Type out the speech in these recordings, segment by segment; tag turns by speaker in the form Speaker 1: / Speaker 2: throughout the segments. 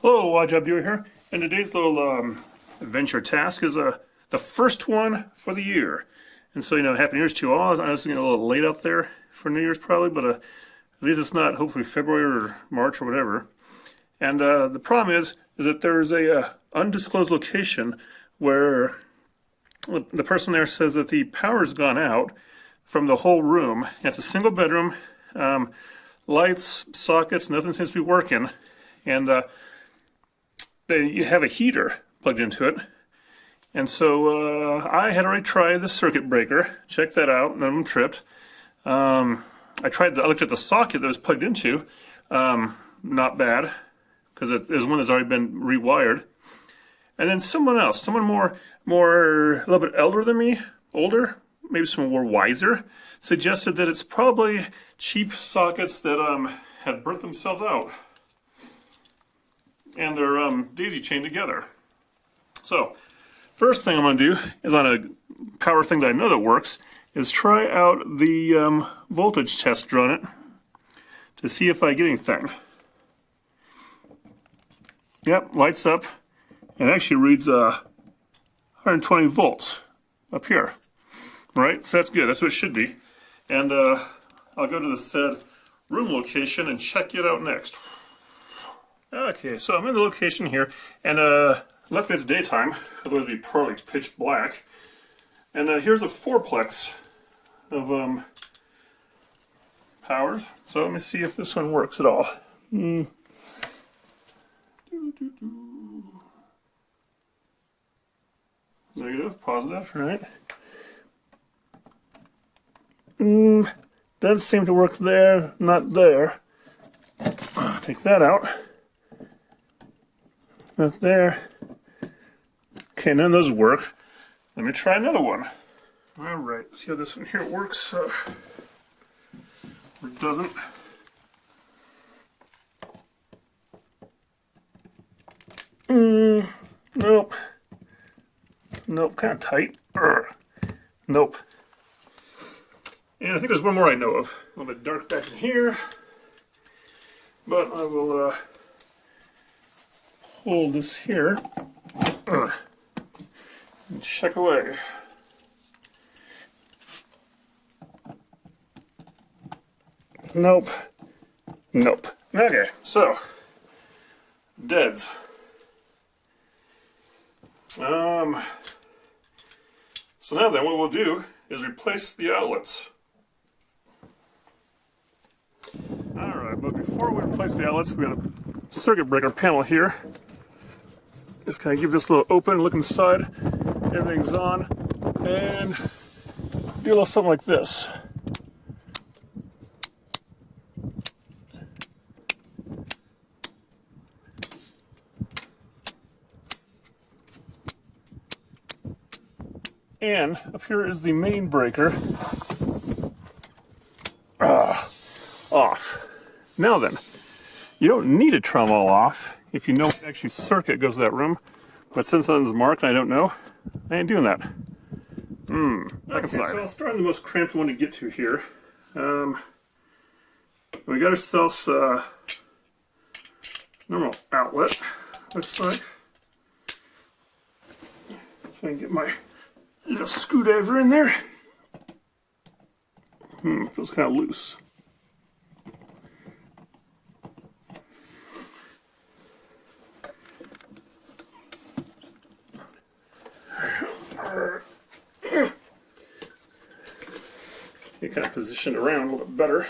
Speaker 1: Hello, Job Viewer here, and today's little adventure task is the first one for the year. And so, Happy New Year's to you all. I know it's getting a little late out there for New Year's probably, but at least it's not hopefully February or March or whatever. And the problem is that there's a undisclosed location where the person there says that the power's gone out from the whole room. It's a single bedroom, lights, sockets, nothing seems to be working, and you have a heater plugged into it. And so I had already tried the circuit breaker, checked that out, none of them tripped. I looked at the socket that was plugged into, not bad, because it is one that's already been rewired. And then someone else, someone more a little bit older than me, maybe some more wiser, suggested that it's probably cheap sockets that had burnt themselves out. And they're daisy chained together. So, first thing I'm going to do is on a power thing that I know that works, is try out the voltage test on it to see if I get anything. Yep, lights up, and actually reads 120 volts up here. Right, so that's good, that's what it should be. And I'll go to the said room location and check it out next. Okay, so I'm in the location here, and luckily it's daytime, otherwise it'd be probably pitch black. And here's a fourplex of powers. So let me see if this one works at all. Negative, positive, right? Doesn't seem to work there, not there. Take that out. Not there. Okay, none of those work. Let me try another one. Alright, let's see how this one here works. Or doesn't. Nope. Nope, kind of tight. Nope. And I think there's one more I know of. A little bit dark back in here. But I will hold this here and check away. Nope. Nope. Okay, so deads. So now then what we'll do is replace the outlets. Alright, but before we replace the outlets, we got a circuit breaker panel here. Just kind of give this a little open, look inside, everything's on, and do a little something like this. And up here is the main breaker. Off. Now then, you don't need to turn them all off if you know what actually circuit goes to that room. But since something's marked and I don't know, I ain't doing that. Back inside. So I'll start on the most cramped one to get to here. We got ourselves a normal outlet, looks like. So I can get my little screwdriver in there. Feels kind of loose. Get kind of positioned around a little bit better.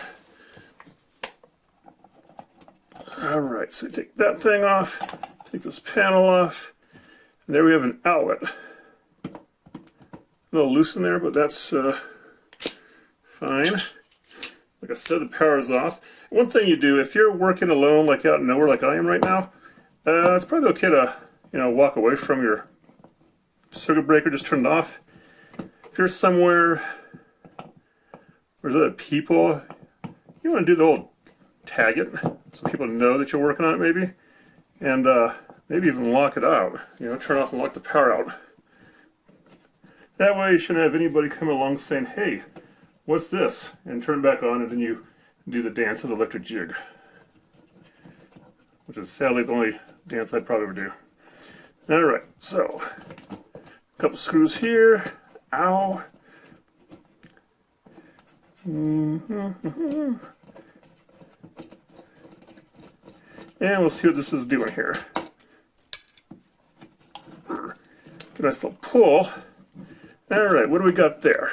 Speaker 1: Alright, so take that thing off, take this panel off, and there we have an outlet. A little loose in there, but that's fine. Like I said, the power's off. One thing you do, if you're working alone, like out in nowhere like I am right now, it's probably okay to, walk away from your circuit breaker, just turn it off. If you're somewhere where there's other people, you want to do the whole tag it so people know that you're working on it maybe, and maybe even lock it out, turn off and lock the power out. That way you shouldn't have anybody come along saying, hey, what's this? And turn back on, and then you do the dance of the electric jig. which is sadly the only dance I'd probably ever do. Alright, so a couple screws here. Ow. And we'll see what this is doing here. Get a nice little pull. Alright, what do we got there?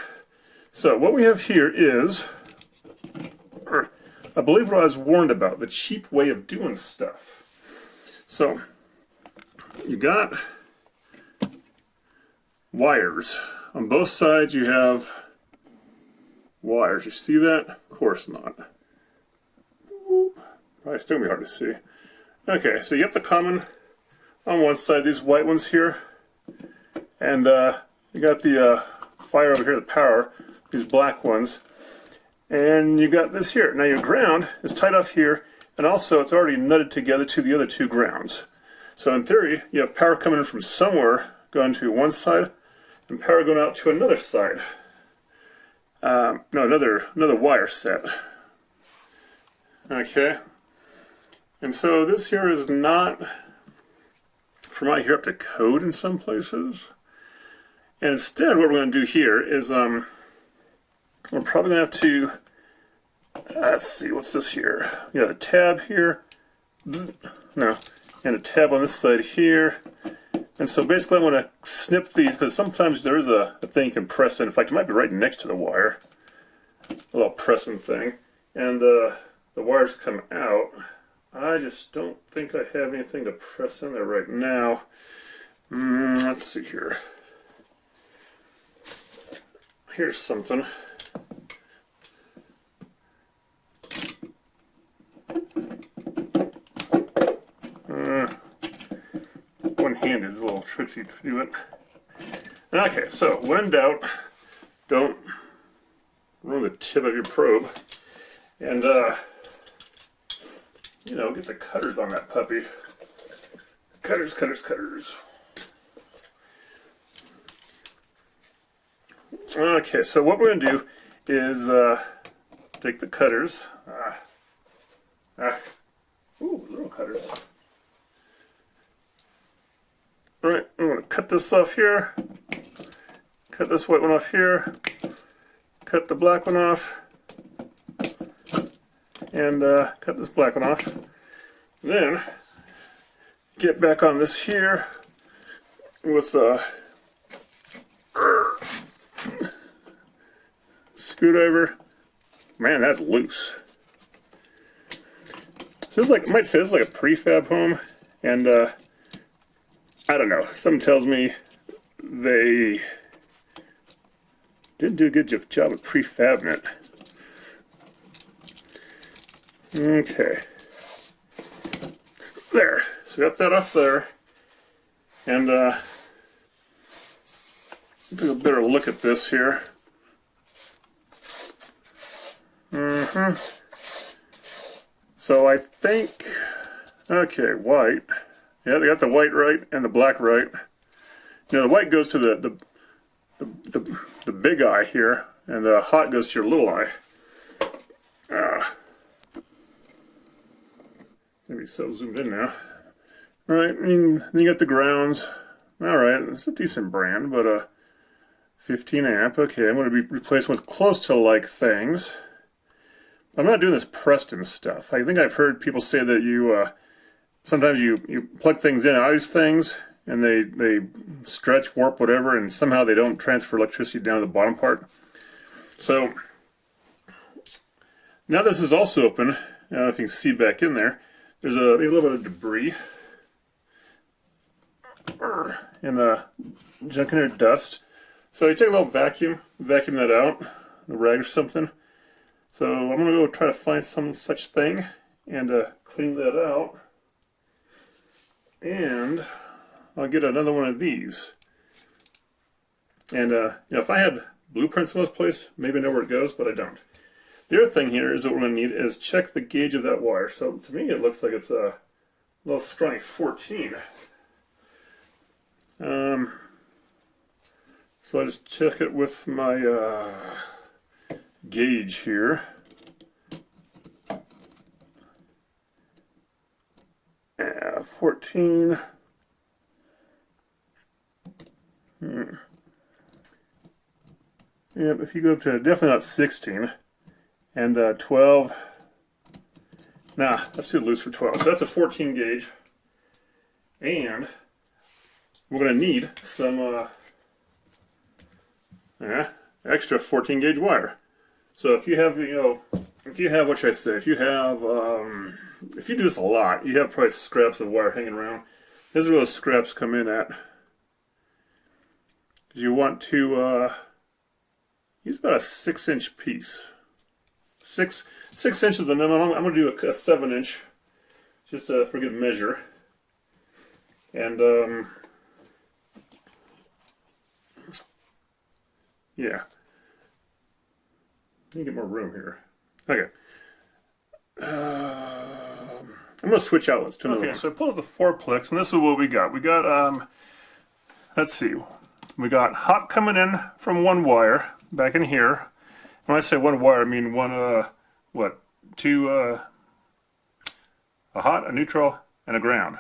Speaker 1: So what we have here is, I believe what I was warned about, the cheap way of doing stuff. So, you got wires. On both sides you have wires. You see that? Of course not. Probably still gonna be hard to see. Okay, so you have the common on one side, these white ones here, and you got the fire over here, the power, these black ones, and you got this here. Now your ground is tied off here, and also it's already nutted together to the other two grounds. So in theory, you have power coming in from somewhere, going to one side, and power going out to another side. No, another wire set. Okay. And so this here is not, from out here up to code in some places. And instead, what we're going to do here is, we're probably going to have to, let's see, what's this here? We got a tab here. No. And a tab on this side here. And so basically I'm going to snip these, because sometimes there is a thing you can press in. In fact, it might be right next to the wire. A little pressing thing. And the wires come out. I just don't think I have anything to press in there right now. Let's see here. Here's something. One-handed is a little tricky to do it. Okay, so when in doubt, don't ruin the tip of your probe. And, you know, get the cutters on that puppy. Cutters, cutters, cutters. Okay, so what we're going to do is take the cutters. Ooh, little cutters. Alright, I'm going to cut this off here. Cut this white one off here. Cut the black one off. And cut this black one off. Then get back on this here with a screwdriver. Man, that's loose. So this is like, I might say this is like a prefab home, and I don't know. Something tells me they didn't do a good job of prefabbing it. Okay. There. So we got that off there. And do a better look at this here. So I think, okay, white. Yeah, they got the white right and the black right. You know, the white goes to the big eye here, and the hot goes to your little eye. Maybe so zoomed in now. Right, I mean, then you got the grounds. Alright, it's a decent brand, but 15 amp. Okay, I'm going to be replacing with close to like things. I'm not doing this Preston stuff. I think I've heard people say that you sometimes you plug things in out of these things, and they stretch, warp, whatever, and somehow they don't transfer electricity down to the bottom part. So now this is also open. I don't know if you can see back in there. There's a little bit of debris and junk in there, dust. So you take a little vacuum that out, a rag or something. So I'm going to go try to find some such thing and clean that out. And I'll get another one of these. And you know, if I had blueprints in this place, maybe I know where it goes, but I don't. The other thing here is what we're going to need is check the gauge of that wire. So to me it looks like it's a little scrawny 14. So I just check it with my gauge here. 14. Yep, if you go up to definitely not 16 and 12. Nah, that's too loose for 12. So that's a 14 gauge. And we're going to need some extra 14 gauge wire. So if you have, what should I say? If you do this a lot, you have probably scraps of wire hanging around. This is where those scraps come in at. You want to use about a 6-inch piece. Six inches the minimum. I'm going to do a 7-inch, just for good measure. And yeah, let me get more room here. Okay. I'm going to switch outlets to another one. So I pulled up the 4-plex, and this is what we got. We got, let's see, we got hot coming in from one wire back in here. When I say one wire, I mean one, two, a hot, a neutral, and a ground.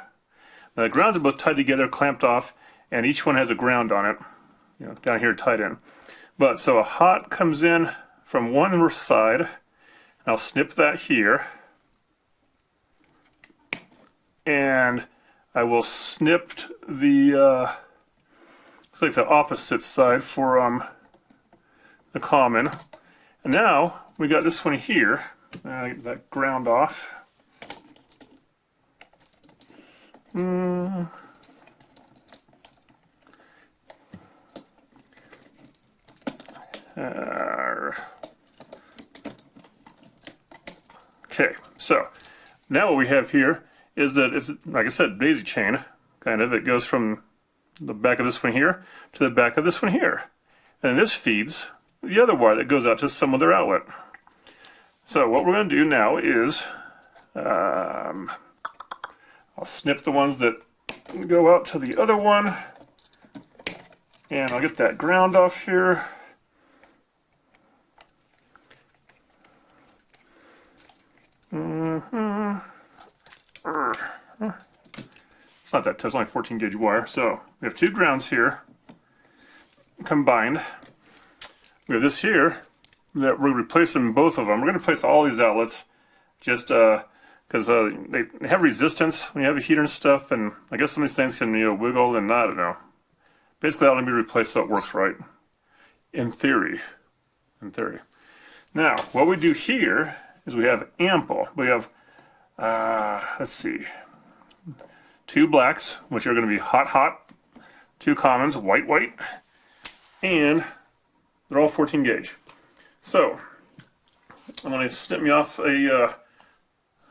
Speaker 1: Now the grounds are both tied together, clamped off, and each one has a ground on it, down here tied in. But so a hot comes in from one side, and I'll snip that here, and I will snip the like the opposite side for the common. And now we got this one here. Get that ground off. Okay, so now what we have here is that it's, like I said, daisy chain, kind of. It goes from the back of this one here to the back of this one here. And this feeds the other wire that goes out to some other outlet. So what we're going to do now is I'll snip the ones that go out to the other one, and I'll get that ground off here. It's not that tough, it's only 14 gauge wire. So we have two grounds here combined. We have this here that we're replacing both of them. We're going to replace all these outlets just because they have resistance when you have a heater and stuff, and I guess some of these things can wiggle, and I don't know. Basically, that will be replaced so it works right. In theory. Now, what we do here is we have ample. We have, let's see, two blacks, which are going to be hot, two commons, white, and they're all 14 gauge. So, I'm going to snip me off I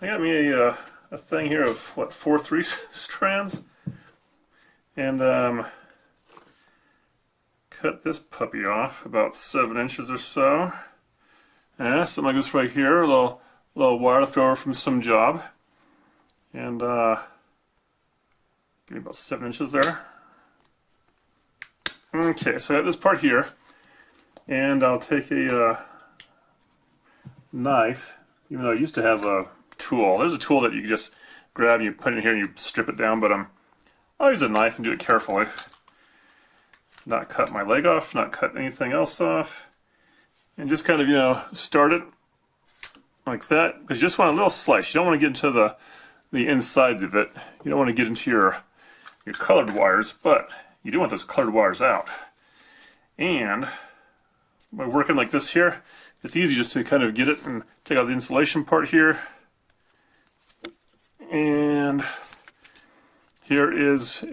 Speaker 1: got me a thing here of, 4 3 strands, and cut this puppy off about 7 inches or so. And something like this right here, a little wire left over from some job, and give me about 7 inches there. Okay, so I got this part here, and I'll take a knife, even though I used to have a tool. There's a tool that you can just grab and you put it in here and you strip it down, but I'll use a knife and do it carefully. Not cut my leg off, not cut anything else off. And just kind of, start it like that, because you just want a little slice. You don't want to get into the insides of it. You don't want to get into your colored wires, but you do want those colored wires out. And by working like this here, it's easy just to kind of get it and take out the insulation part here. And here is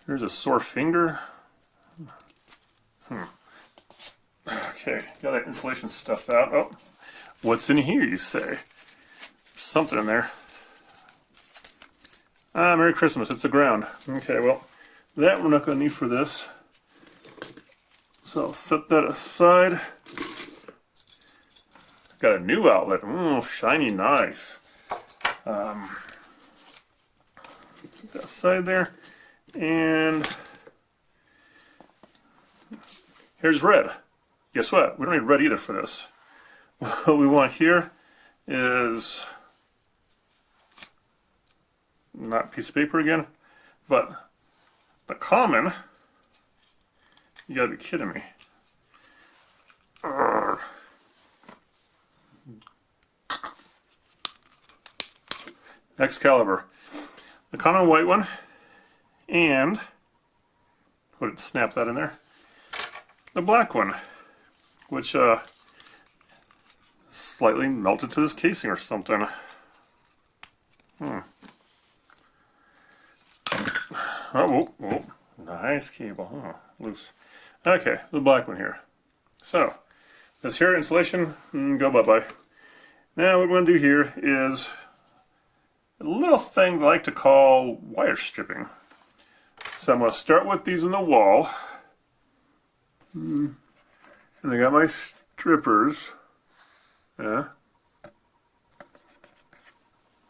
Speaker 1: here's a sore finger. Okay, got that insulation stuff out. Oh, what's in here, you say? Something in there. Merry Christmas, it's a ground. Okay, well, that we're not going to need for this. So I'll set that aside. Got a new outlet. Shiny, nice. Put that aside there. And here's red. Guess what? We don't need red either for this. What we want here is not piece of paper again, but the common, you gotta be kidding me. Urgh. Excalibur, the common white one, and snap that in there. The black one, which slightly melted to this casing or something. Oh, nice cable. Oh, loose. Okay, the black one here. So, this here insulation, go bye-bye. Now what we're going to do here is a little thing I like to call wire stripping. So I'm going to start with these in the wall. And I got my strippers. Yeah.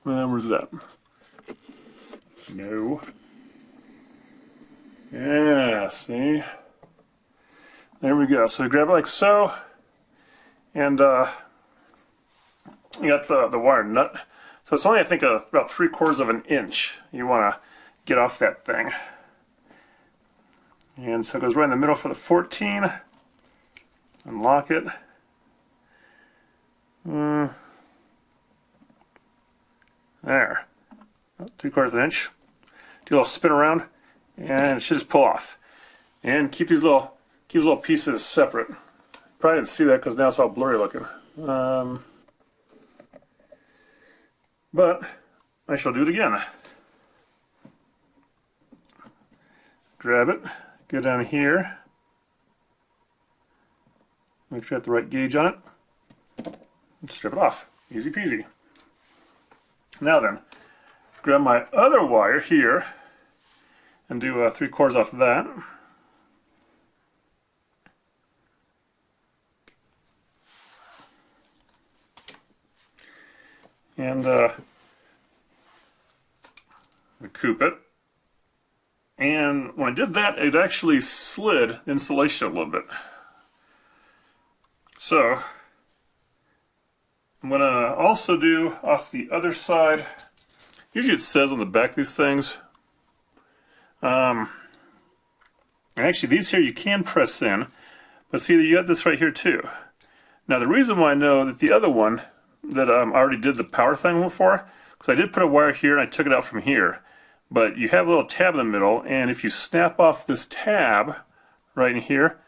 Speaker 1: Where's that? No. Yeah, see? There we go. So grab it like so. And you got the wire nut. So it's only, I think, about 3/4 of an inch you want to get off that thing. And so it goes right in the middle for the 14. Unlock it. There. 3/4 of an inch. Do a little spin around, and it should just pull off. And keep these little pieces separate. Probably didn't see that because now it's all blurry looking. But I shall do it again. Grab it, go down here, make sure I have the right gauge on it, and strip it off. Easy peasy. Now then, grab my other wire here and do 3/4 off of that. And recoup it. And when I did that, it actually slid the insulation a little bit. So I'm going to also do off the other side. Usually it says on the back of these things. And actually these here you can press in, but see you got this right here too. Now the reason why I know that the other one that I already did the power thing for, because I did put a wire here and I took it out from here. But you have a little tab in the middle, and if you snap off this tab right in here,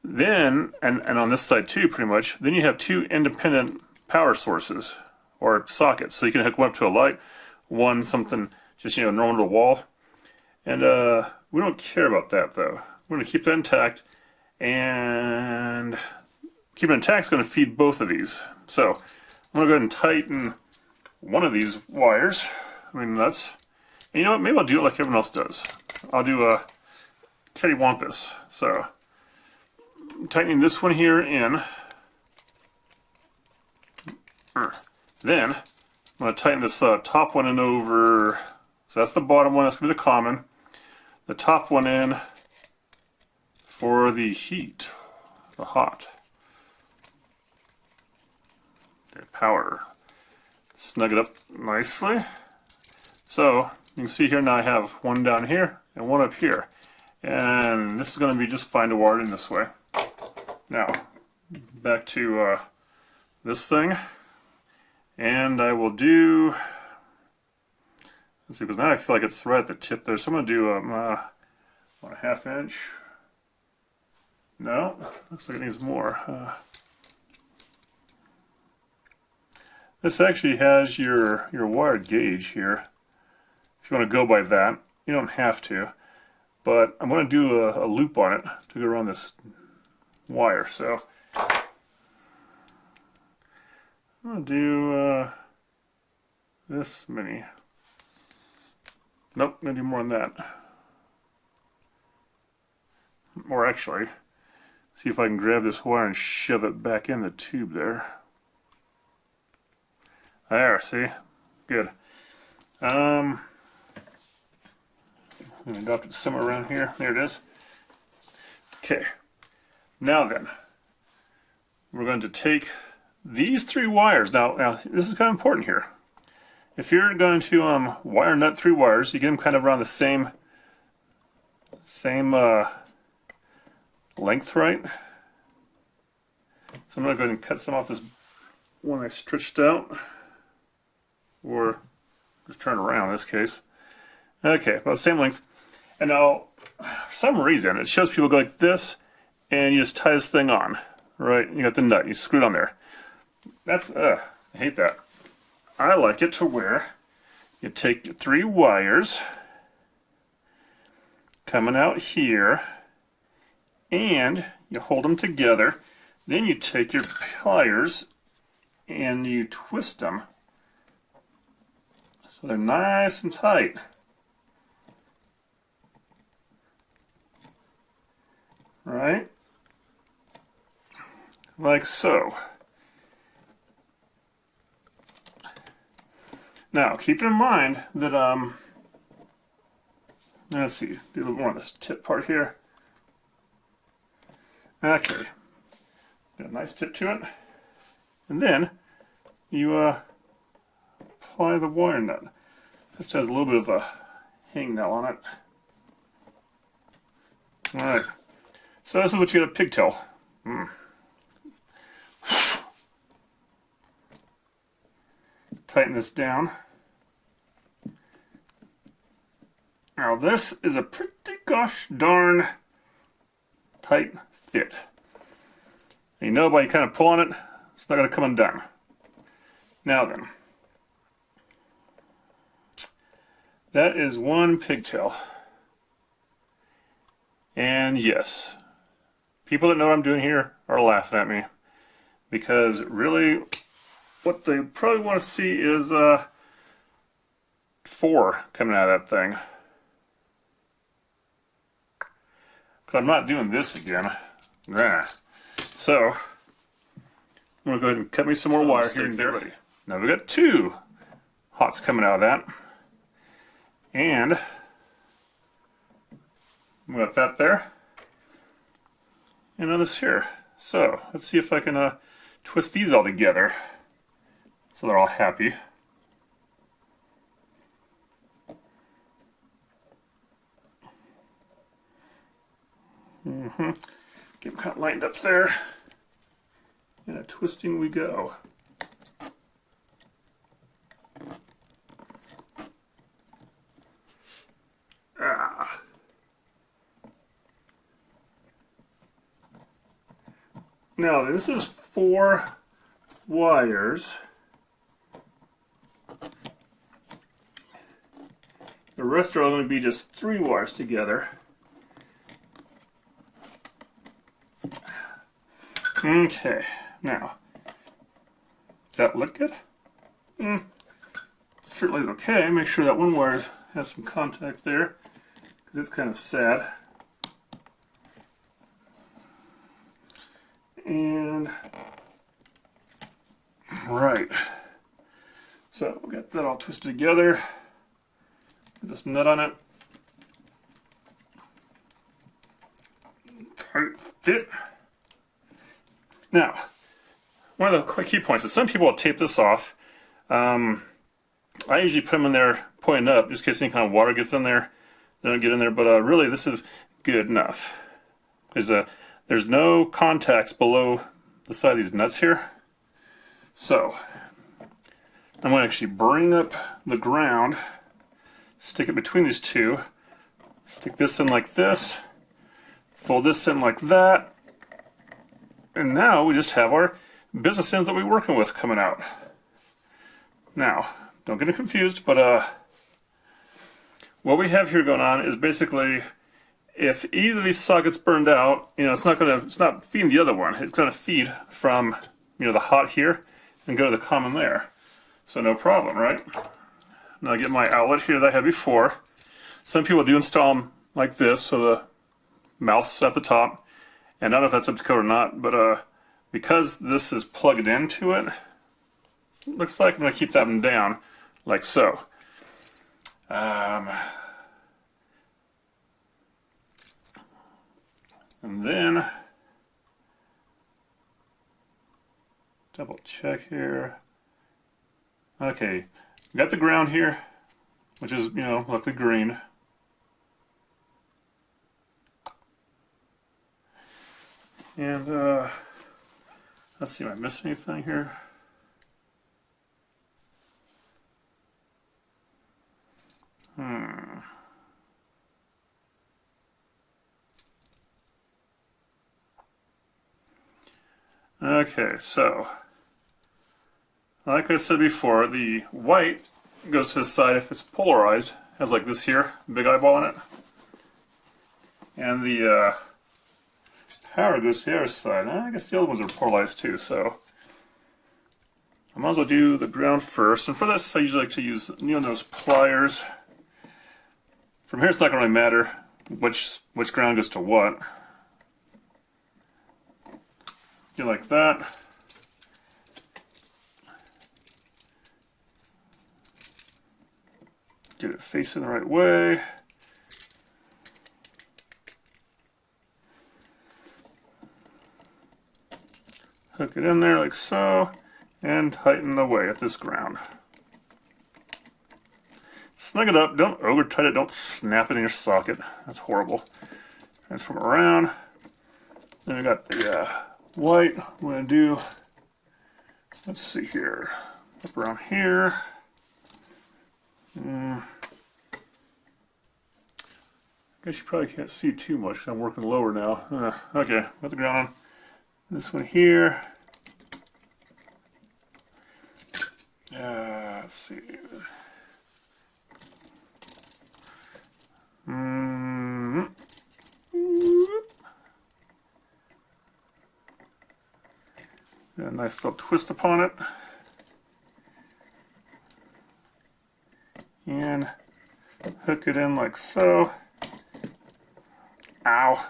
Speaker 1: then, and on this side too pretty much, then you have two independent power sources, or sockets. So you can hook one up to a light, one something just, normal to the wall. And we don't care about that though. We're going to keep that intact, and keeping it intact is going to feed both of these. So I'm going to go ahead and tighten one of these wires, nuts. And you know what, maybe I'll do it like everyone else does. I'll do a cattywampus. So, tightening this one here in. Then, I'm going to tighten this top one in over. So that's the bottom one, that's going to be the common. The top one in for the heat, the hot. The power. Snug it up nicely. So, you can see here now I have one down here and one up here. And this is going to be just fine to wire in this way. Now, back to this thing. And I will do, let's see, because now I feel like it's right at the tip there. So I'm going to do 1/2 inch. No, looks like it needs more. This actually has your wire gauge here. If you want to go by that, you don't have to. But I'm going to do a loop on it to go around this wire. So I'm going to do this many. Nope, I'm going to do more than that. Or actually, see if I can grab this wire and shove it back in the tube there. There, see? Good. I'm going to drop it somewhere around here. There it is. Okay. Now then, we're going to take these 3 wires. Now this is kind of important here. if you're going to wire nut 3 wires, you get them kind of around the same length, right? So I'm going to go ahead and cut some off this one I stretched out, or just turn around in this case. Okay, about the same length. And now, for some reason, it shows people go like this, and you just tie this thing on, right? You got the nut, you screw it on there. That's, I hate that. I like it to where you take your 3 wires coming out here, and you hold them together. Then you take your pliers and you twist them so they're nice and tight. Right? Like so. Now, keep in mind that, let's see, do a little more on this tip part here. Okay. Got a nice tip to it. And then, you apply the wire nut. This has a little bit of a hangnail on it. Alright. So this is what you get a pigtail. Tighten this down. Now this is a pretty gosh darn tight fit. And you know by kind of pulling it, it's not going to come undone. Now then, that is 1 pigtail. And yes, people that know what I'm doing here are laughing at me, because really what they probably want to see is 4 coming out of that thing. Because I'm not doing this again. Nah. So, I'm going to go ahead and cut me some more wire here and there. Now we got 2 hots coming out of that. And we got that there. And now this here. So, let's see if I can twist these all together so they're all happy. Get them kind of lined up there. And a twisting we go. Now this is 4 wires. The rest are all going to be just 3 wires together. Okay, now, does that look good? Certainly is okay. Make sure that one wire has some contact there, because it's kind of sad. And, right. So, we'll get that all twisted together. Put this nut on it. Tight fit. Now, one of the key points is some people will tape this off. I usually put them in there pointing up just in case any kind of water gets in there. They don't get in there, but really this is good enough. Because there's no contacts below the side of these nuts here. So, I'm going to actually bring up the ground, stick it between these 2, stick this in like this, fold this in like that, and now we just have our business ends that we're working with coming out. Now, don't get confused, but what we have here going on is basically, if either of these sockets burned out, it's not feeding the other one. It's going to feed from, the hot here and go to the common there. So no problem, right? Now I get my outlet here that I had before. Some people do install them like this, so the mouth's at the top. And I don't know if that's up to code or not, but because this is plugged into it, looks like I'm going to keep that one down, like so. And then, double check here. Okay, got the ground here, which is, you know, luckily green. And let's see, am I missing anything here? Okay, so like I said before, the white goes to the side if it's polarized, has like this here, big eyeball on it. And the power goes to the other side. I guess the other ones are polarized too, so I might as well do the ground first. And for this, I usually like to use needle nose pliers. From here, it's not going to really matter which ground goes to what. Do like that. Get it facing the right way. Hook it in there like so, and tighten away at this ground. Snug it up, don't over tight it, don't snap it in your socket. That's horrible. Transform around. Then we got the white. I'm going to do, let's see here, up around here. I guess you probably can't see too much. I'm working lower now. Okay, got the ground on. This one here. Let's see. Got a nice little twist upon it. And hook it in like so. Ow.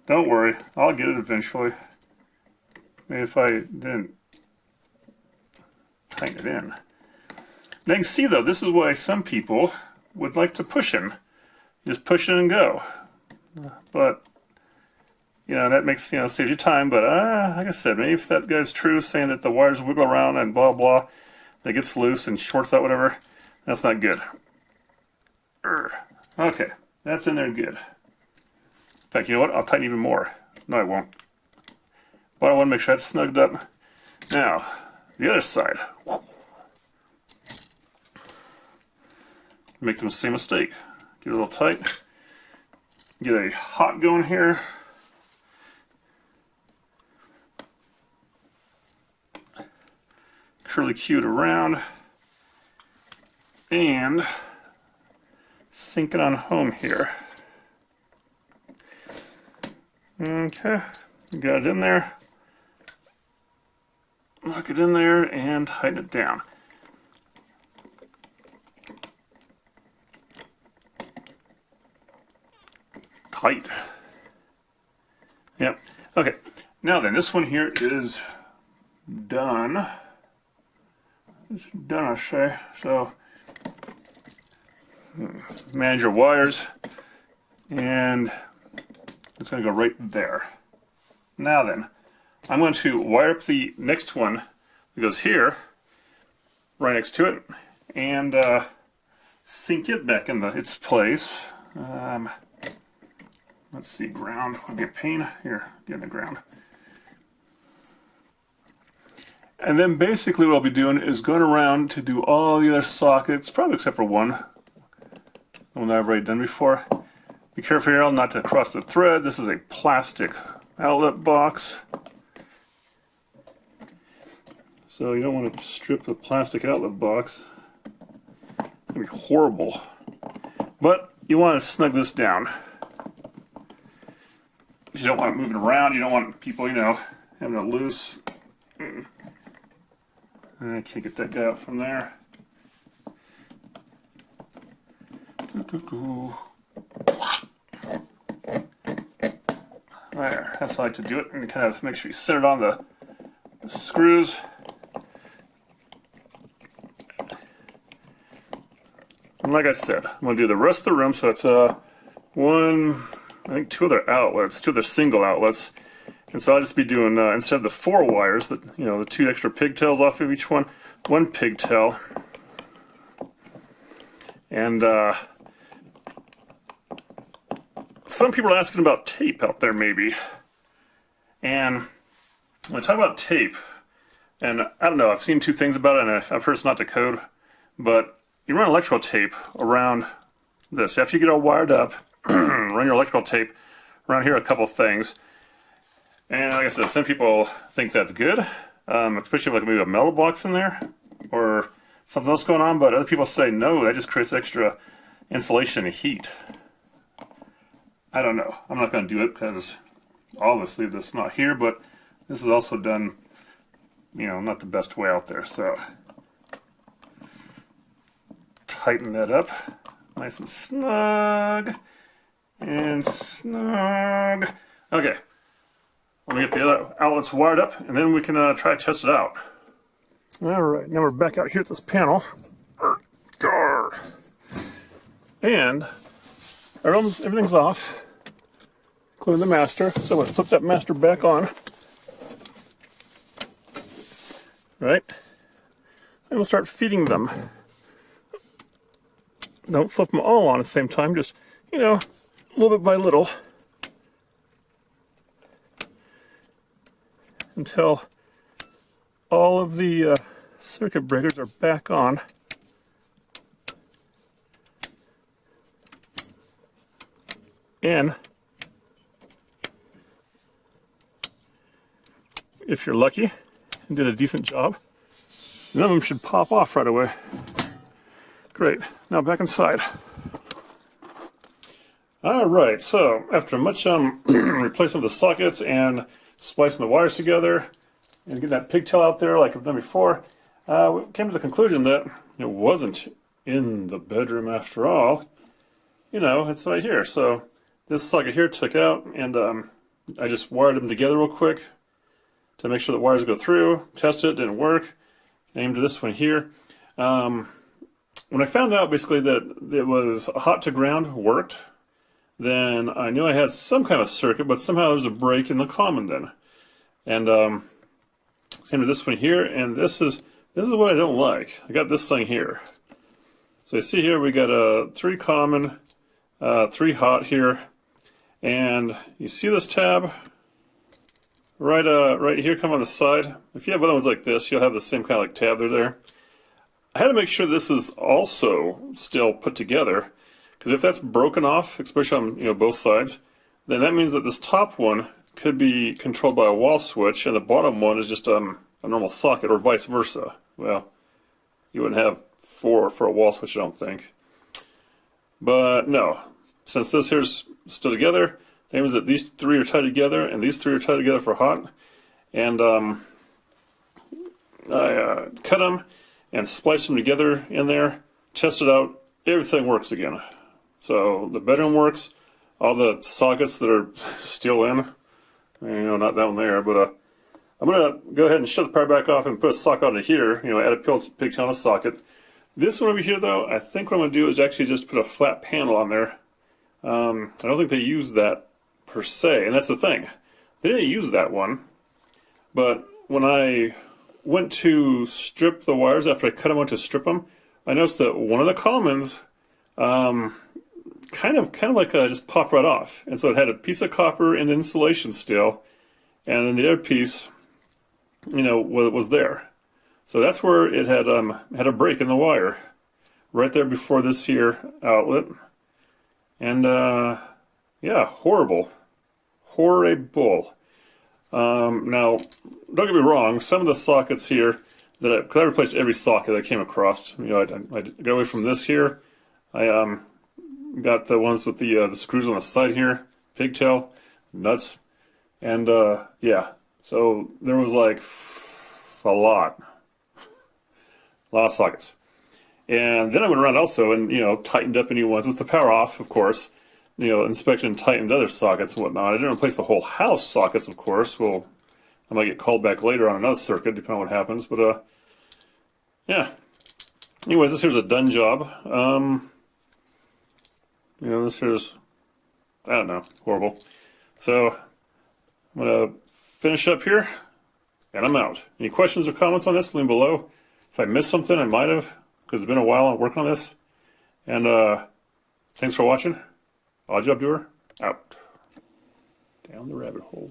Speaker 1: Don't worry, I'll get it eventually. Maybe if I didn't tighten it in. Now you can see though, this is why some people would like to push in. Just push in and go. But, you know, that makes, you know, saves you time. But, like I said, maybe if that guy's true, saying that the wires wiggle around and blah, blah, that gets loose and shorts out, whatever, that's not good. Okay, that's in there good. In fact, you know what? I'll tighten even more. No, I won't. But I want to make sure that's snugged up. Now, the other side. Make the same mistake. Get it a little tight. Get a hot going here. Curly cue it around. And sink it on home here. Okay, got it in there. Lock it in there and tighten it down. Tight. Yep. Okay. Now then, this one here is done. It's done, I say. So, manage your wires, and it's going to go right there. Now then, I'm going to wire up the next one that goes here, right next to it, and sink it back into its place. Let's see, ground would be a pain. Here, get in the ground. And then basically what I'll be doing is going around to do all the other sockets, probably except for one, the one that I've already done before. Be careful here not to cross the thread. This is a plastic outlet box. So you don't want to strip the plastic outlet box. It'd be horrible. But you want to snug this down. You don't want it moving around. You don't want people, you know, having it loose. I can't get that guy out from there. There, that's how I like to do it. And kind of make sure you set it on the screws. And like I said, I'm going to do the rest of the room. So it's one, I think two other outlets, two other single outlets. And so I'll just be doing, instead of the 4 wires, the 2 extra pigtails off of each one pigtail. And some people are asking about tape out there, maybe. And when I talk about tape, and I don't know, I've seen 2 things about it, and I've heard it's not to code, but you run electrical tape around this. After you get all wired up, run your electrical tape around here a couple things. And like I said, some people think that's good, especially like maybe a metal box in there or something else going on, but other people say no, that just creates extra insulation and heat. I don't know. I'm not going to do it because obviously this is not here, but this is also done, not the best way out there. So tighten that up nice and snug and snug. Okay. Let me get the other outlets wired up, and then we can try to test it out. All right, now we're back out here at this panel. And everything's off, including the master. So I'm going to flip that master back on. Right? And we'll start feeding them. Don't flip them all on at the same time, just, a little bit by little. Until all of the circuit breakers are back on. And if you're lucky and did a decent job, none of them should pop off right away. Great, now back inside. Alright, so after much replacing of the sockets and splicing the wires together and getting that pigtail out there like I've done before, we came to the conclusion that it wasn't in the bedroom after all. It's right here. So this socket here took out, and I just wired them together real quick to make sure the wires go through. Tested it, didn't work. Aimed to this one here. When I found out basically that it was hot to ground worked, then I knew I had some kind of circuit, but somehow there's a break in the common then. And came to this one here, and this is what I don't like. I got this thing here. So you see here we got a 3 common, 3 hot here, and you see this tab right here, come on the side. If you have other ones like this, you'll have the same kind of like tab there. I had to make sure this was also still put together. Because if that's broken off, especially on both sides, then that means that this top one could be controlled by a wall switch, and the bottom one is just a normal socket, or vice versa. Well, you wouldn't have 4 for a wall switch, I don't think. But no, since this here's still together, that means that these 3 are tied together, and these 3 are tied together for hot. And I cut them and spliced them together in there, tested out, everything works again. So the bedroom works, all the sockets that are still in, not that one there, but I'm going to go ahead and shut the power back off and put a socket onto here, add a pigtail on a socket. This one over here though, I think what I'm going to do is actually just put a flat panel on there. I don't think they use that per se, and that's the thing. They didn't use that one, but when I went to strip the wires after I cut them out to strip them, I noticed that one of the commons kind of like just popped right off, and so it had a piece of copper and insulation still, and then the other piece, was there. So that's where it had a break in the wire, right there before this here outlet, and yeah, horrible. Now, don't get me wrong, some of the sockets here because I replaced every socket I came across. I got away from this here. I got the ones with the screws on the side here, pigtail, nuts, and yeah. So there was like a lot of sockets. And then I went around also and tightened up any ones with the power off, of course. Inspection tightened other sockets and whatnot. I didn't replace the whole house sockets, of course. Well, I might get called back later on another circuit, depending on what happens. But yeah. Anyways, this here's a done job. This here's, I don't know, horrible. So I'm gonna finish up here, and I'm out. Any questions or comments on this, leave them below. If I missed something, I might have, because it's been a while I'm working on this. And thanks for watching. Odd Job Doer, out. Down the rabbit hole.